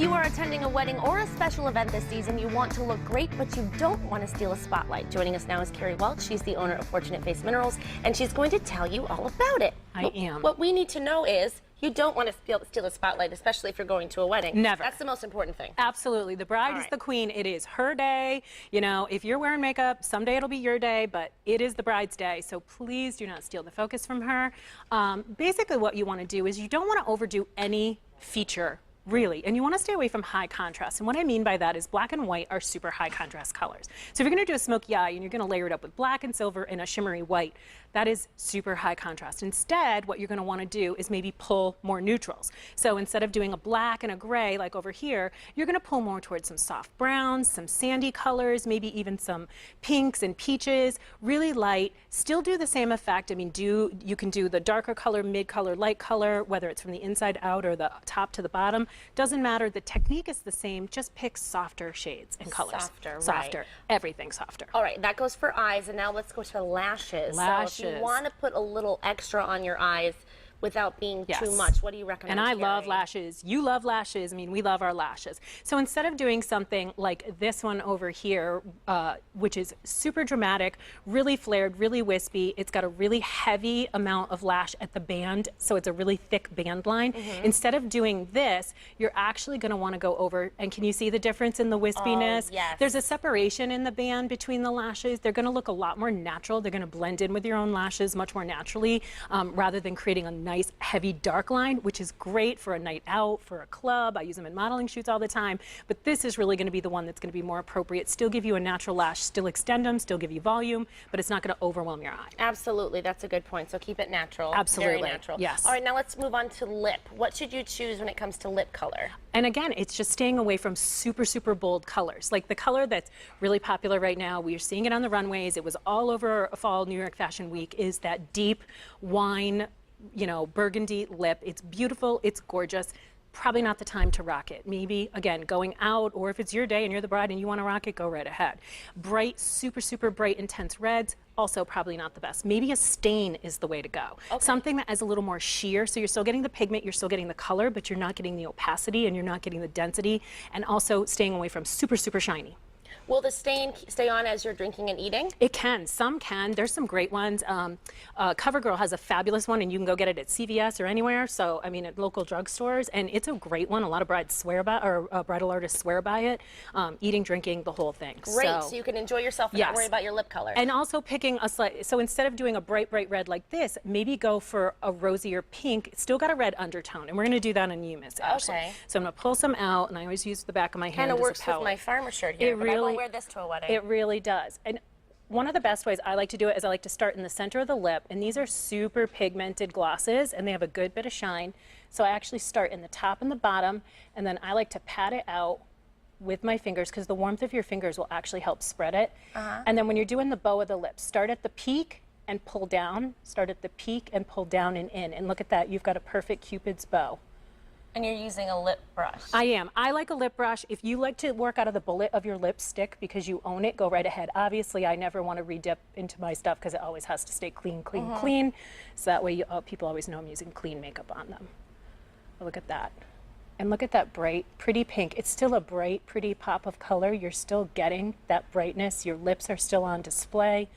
you are attending a wedding or a special event this season, you want to look great, but you don't want to steal a spotlight. Joining us now is KARRIE Welch. She's the owner of Fortunate Face Minerals, and she's going to tell you all about it. What we need to know is, you don't want to steal the spotlight, especially if you're going to a wedding. Never. That's the most important thing. Absolutely. The bride is the queen. It is her day. You know, if you're wearing makeup, someday it'll be your day, but it is the bride's day, so please do not steal the focus from her. Basically, what you want to do is you don't want to overdo any feature, really, and you want to stay away from high contrast. And what I mean by that is black and white are super high contrast colors. So if you're going to do a smoky eye and you're going to layer it up with black and silver and a shimmery white, that is super high contrast. Instead, what you're going to want to do is maybe pull more neutrals. So instead of doing a black and a gray like over here, you're going to pull more towards some soft browns, some sandy colors, maybe even some pinks and peaches, really light. Still do the same effect. I mean, you can do the darker color, mid color, light color, whether it's from the inside out or the top to the bottom. Doesn't matter. The technique is the same. Just pick softer shades and colors. Softer. Right. Everything softer. All right, that goes for eyes, and now let's go to lashes. So if you want to put a little extra on your eyes without being too much, what do you recommend? And I love lashes. You love lashes. I mean, we love our lashes. So instead of doing something like this one over here, which is super dramatic, really flared, really wispy, it's got a really heavy amount of lash at the band, so it's a really thick band line. Instead of doing this, you're actually going to want to go over, and can you see the difference in the wispiness? Oh, yes. There's a separation in the band between the lashes. They're going to look a lot more natural. They're going to blend in with your own lashes much more naturally, rather than creating a nice heavy dark line, which is great for a night out, for a club. I use them in modeling shoots all the time, but this is really going to be the one that's going to be more appropriate. Still give you a natural lash, still extend them, still give you volume, but it's not going to overwhelm your eye. Absolutely, that's a good point. So keep it natural. Absolutely. Very natural. Yes. All right, now let's move on to lip. What should you choose when it comes to lip color? And again, it's just staying away from super, super bold colors. Like the color that's really popular right now, we're seeing it on the runways, it was all over Fall New York Fashion Week, is that deep wine, you know, burgundy lip. It's beautiful, it's gorgeous. Probably not the time to rock it. Maybe, again, going out, or if it's your day and you're the bride and you want to rock it, go right ahead. Bright, super, super bright, intense reds, also probably not the best. Maybe a stain is the way to go. Okay. Something that has a little more sheer, so you're still getting the pigment, you're still getting the color, but you're not getting the opacity and you're not getting the density, and also staying away from super, super shiny. Will the stain stay on as you're drinking and eating? It can. Some can. There's some great ones. CoverGirl has a fabulous one, and you can go get it at CVS or anywhere. So, I mean, at local drugstores, and it's a great one. A lot of brides swear by, or bridal artists swear by it. Eating, drinking, the whole thing. Great. So you can enjoy yourself and not worry about your lip color. And also picking a slight. So instead of doing a bright, bright red like this, maybe go for a rosier pink. It's still got a red undertone, and we're going to do that on you, Miss Ashley. Okay. So I'm going to pull some out, and I always use the back of my hand. Kind of works with my farmer shirt here. But I won't wear this to a wedding. It really does. And one of the best ways I like to do it is I like to start in the center of the lip, and these are super pigmented glosses, and they have a good bit of shine. So I actually start in the top and the bottom, and then I like to pat it out with my fingers, because the warmth of your fingers will actually help spread it. And then when you're doing the bow of the lip, start at the peak and pull down, start at the peak and pull down and in. And look at that, you've got a perfect Cupid's bow. And you're using a lip brush. I am. I like a lip brush. If you like to work out of the bullet of your lipstick because you own it, go right ahead. Obviously, I never want to re-dip into my stuff because it always has to stay clean, clean, clean. So that way people always know I'm using clean makeup on them. Look at that. And look at that bright, pretty pink. It's still a bright, pretty pop of color. You're still getting that brightness. Your lips are still on display.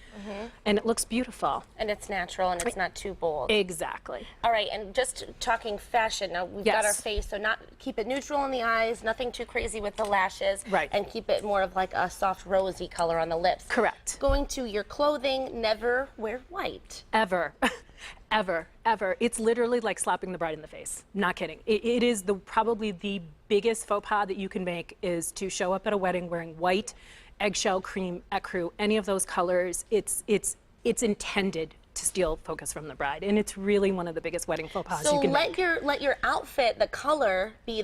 And it looks beautiful. And it's natural, and it's not too bold. Exactly. All right, and just talking fashion, now we've got our face, so keep it neutral in the eyes, nothing too crazy with the lashes. Right. And keep it more of like a soft rosy color on the lips. Correct. Going to your clothing, never wear white. Ever. Ever, ever. It's literally like slapping the bride in the face. Not kidding. It is probably the biggest faux pas that you can make, is to show up at a wedding wearing white, eggshell, cream, ecru, any of those colors. It's intended to steal focus from the bride, and it's really one of the biggest wedding faux pas you can make. So let your outfit, the color be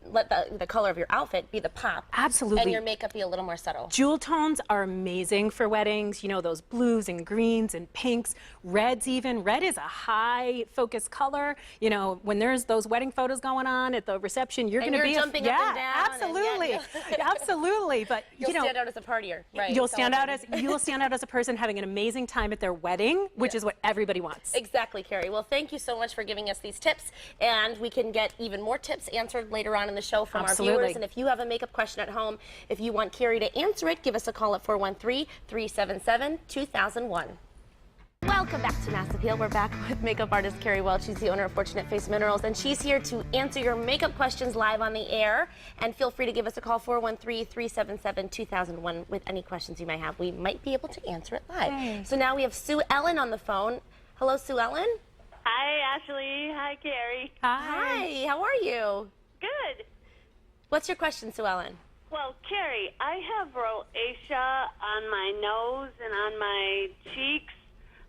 let the color of your outfit be the pop. Absolutely. And your makeup be a little more subtle. Jewel tones are amazing for weddings. You know, those blues and greens and pinks, reds even. Red is a high focus color. You know, when there's those wedding photos going on at the reception, you're going to be jumping up and down. Absolutely. Absolutely. But you'll stand out as a partier, right? You'll stand out as a person having an amazing time at their wedding, which which is what everybody wants. Exactly, Carrie. Well, thank you so much for giving us these tips, and we can get even more tips answered later on in the show from our viewers. And if you have a makeup question at home, if you want Carrie to answer it, give us a call at 413-377-2001. Welcome back to Mass Appeal. We're back with makeup artist Carrie Welch. She's the owner of Fortunate Face Minerals, and she's here to answer your makeup questions live on the air. And feel free to give us a call, 413-377-2001, with any questions you may have. We might be able to answer it live. Hey. So now we have SUELLYN on the phone. Hello, SUELLYN. Hi, Ashley. Hi, Carrie. Hi. How are you? Good. What's your question, SUELLYN? Well, Carrie, I have rosacea on my nose and on my cheeks.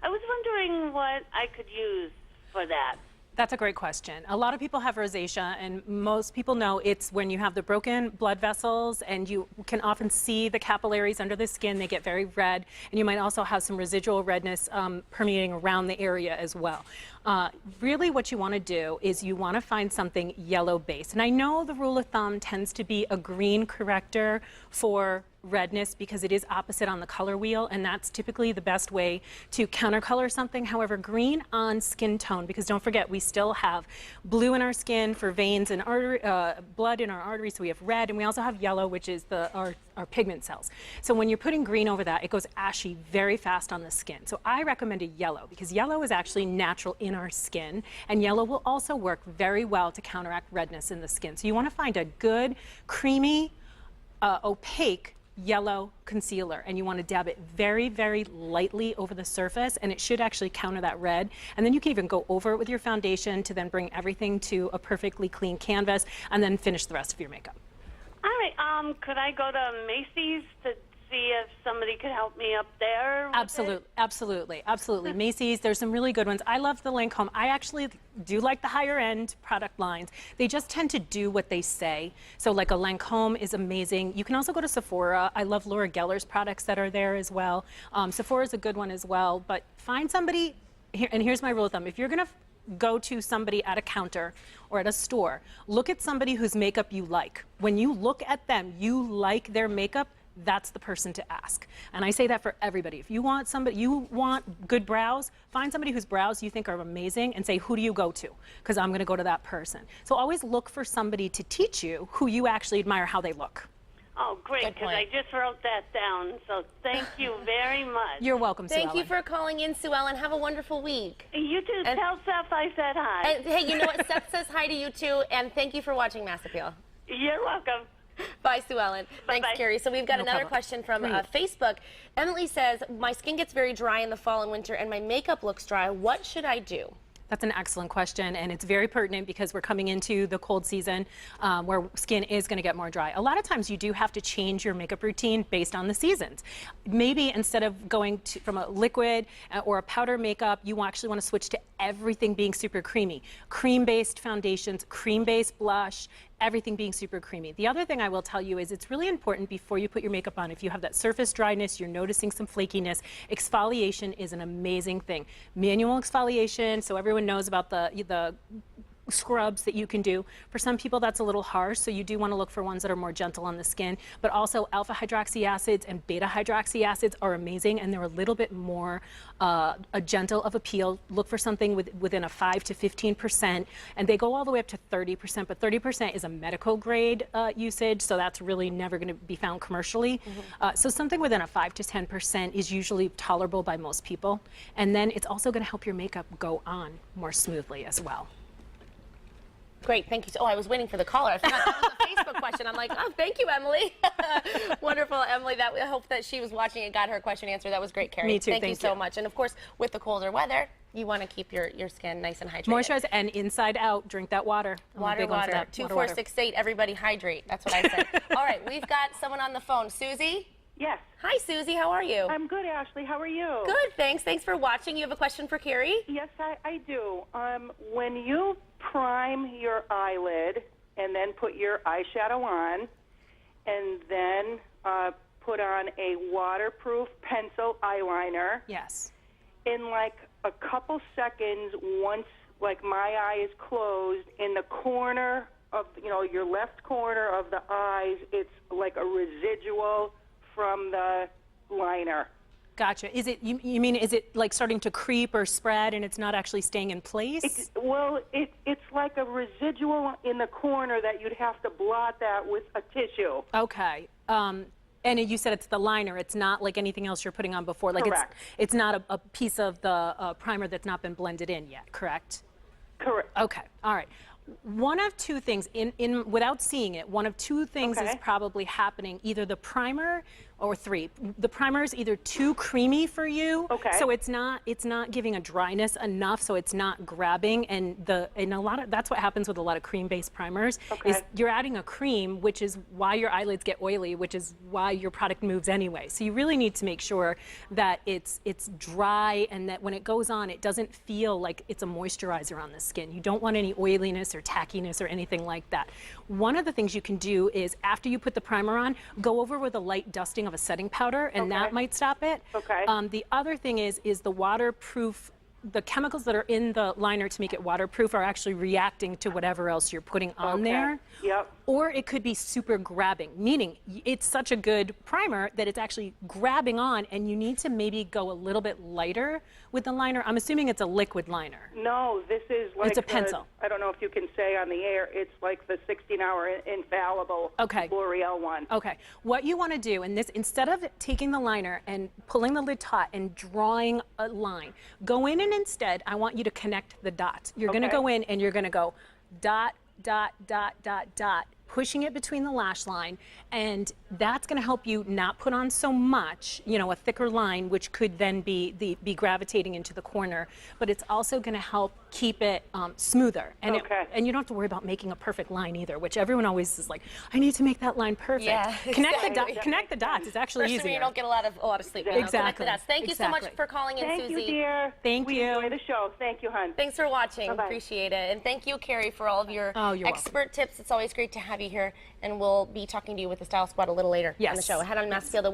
I was wondering what I could use for that. That's a great question. A lot of people have rosacea, and most people know it's when you have the broken blood vessels, and you can often see the capillaries under the skin. They get very red, and you might also have some residual redness permeating around the area as well. Really what you want to do is you want to find something yellow based. And I know the rule of thumb tends to be a green corrector for redness because it is opposite on the color wheel, and that's typically the best way to countercolor something. However, green on skin tone, because don't forget we still have blue in our skin for veins and blood in our arteries, so we have red, and we also have yellow, which is our pigment cells. So when you're putting green over that, it goes ashy very fast on the skin. So I recommend a yellow because yellow is actually natural in our skin, and yellow will also work very well to counteract redness in the skin. So you want to find a good, creamy, opaque yellow concealer, and you want to dab it very, very lightly over the surface, and it should actually counter that red. And then you can even go over it with your foundation to then bring everything to a perfectly clean canvas, and then finish the rest of your makeup. All right. Could I go to Macy's to see if somebody could help me up there? Absolutely. Macy's, there's some really good ones. I love the Lancome. I actually do like the higher end product lines. They just tend to do what they say. So like a Lancome is amazing. You can also go to Sephora. I love Laura Geller's products that are there as well. Sephora is a good one as well. But find somebody, and here's my rule of thumb. If you're going to go to somebody at a counter or at a store, look at somebody whose makeup you like. When you look at them, you like their makeup, that's the person to ask. And I say that for everybody. If you want somebody, you want good brows, find somebody whose brows you think are amazing and say, who do you go to? Because I'm going to go to that person. So always look for somebody to teach you who you actually admire how they look. Oh, great, because I just wrote that down. So thank you very much. You're welcome, SUELLYN. Thank you for calling in, SUELLYN. Have a wonderful week. You too. And tell Seth I said hi. And, hey, you know what? Seth says hi to you, too. And thank you for watching Mass Appeal. You're welcome. Bye, SUELLYN. Thanks, Carrie. So we've got another question from Facebook. Emily says, my skin gets very dry in the fall and winter, and my makeup looks dry. What should I do? That's an excellent question, and it's very pertinent because we're coming into the cold season where skin is going to get more dry. A lot of times you do have to change your makeup routine based on the seasons. Maybe instead of going from a liquid or a powder makeup, you actually want to switch to everything being super creamy. Cream-based foundations, cream-based blush, everything being super creamy. The other thing I will tell you is it's really important before you put your makeup on, if you have that surface dryness, you're noticing some flakiness, exfoliation is an amazing thing. Manual exfoliation, so everyone knows about the scrubs that you can do. For some people that's a little harsh, so you do want to look for ones that are more gentle on the skin, but also alpha hydroxy acids and beta hydroxy acids are amazing, and they're a little bit more a gentle of appeal. Look for something within a 5 to 15%, and they go all the way up to 30%, but 30% is a medical grade usage, so that's really never going to be found commercially. So something within a 5 to 10% is usually tolerable by most people, and then it's also going to help your makeup go on more smoothly as well. Great, thank you. Oh, I was waiting for the caller. I forgot that was a Facebook question. I'm like, oh, thank you, Emily. Wonderful, Emily. I hope that she was watching and got her question answered. That was great, Carrie. Me too. Thank you so much. And of course, with the colder weather, you want to keep your skin nice and hydrated. Moisturize, and inside out, drink that water. Water. 2468. Everybody hydrate. That's what I said. All right, we've got someone on the phone. Susie? Yes. Hi, Susie. How are you? I'm good, Ashley. How are you? Good, thanks. Thanks for watching. You have a question for Carrie? Yes, I do. When you prime your eyelid and then put your eyeshadow on and then put on a waterproof pencil eyeliner. Yes. In like a couple seconds, once like my eye is closed, in the corner of, your left corner of the eyes, it's like a residual from the liner. Gotcha. Is it, you mean, is it like starting to creep or spread and it's not actually staying in place? It's like a residual in the corner that you'd have to blot that with a tissue. Okay. And you said it's the liner. It's not like anything else you're putting on before. Like Correct. it's not a piece of the primer that's not been blended in yet, correct? Correct. Okay. All right. One of two things, without seeing it, one of two things is probably happening. Either the primer, or three. The primer is either too creamy for you, so it's not giving a dryness enough, so it's not grabbing. And that's what happens with a lot of cream-based primers. Is you're adding a cream, which is why your eyelids get oily, which is why your product moves anyway. So you really need to make sure that it's dry and that when it goes on, it doesn't feel like it's a moisturizer on the skin. You don't want any oiliness or tackiness or anything like that. One of the things you can do is after you put the primer on, go over with a light dusting of a setting powder, and that might stop it. The other thing is the waterproof. The chemicals that are in the liner to make it waterproof are actually reacting to whatever else you're putting on there. Or it could be super grabbing, meaning it's such a good primer that it's actually grabbing on, and you need to maybe go a little bit lighter with the liner. I'm assuming it's a liquid liner. No, this is like it's a pencil. I don't know if you can say on the air, it's like the 16-hour infallible L'Oreal one. Okay. What you want to do, and this, instead of taking the liner and pulling the lid taut and drawing a line, go in and instead, I want you to connect the dots. You're going to go in and you're going to go dot, dot, dot, dot, dot, pushing it between the lash line, and that's going to help you not put on so much, you know, a thicker line, which could then be gravitating into the corner, but it's also going to help keep it smoother. And and you don't have to worry about making a perfect line either, which everyone always is like, I need to make that line perfect. Yeah, connect the dots. It's actually easier. Especially when you don't get a lot of sleep. Exactly. Thank you so much for calling in, Susie. Thank you, dear. Thank you. We enjoy the show. Thank you, hon. Thanks for watching. Bye-bye. Appreciate it. And thank you, Carrie, for all of your you're expert tips. It's always great to have you here. And we'll be talking to you with the Style Squad a little later on the show. Ahead on Mass Field,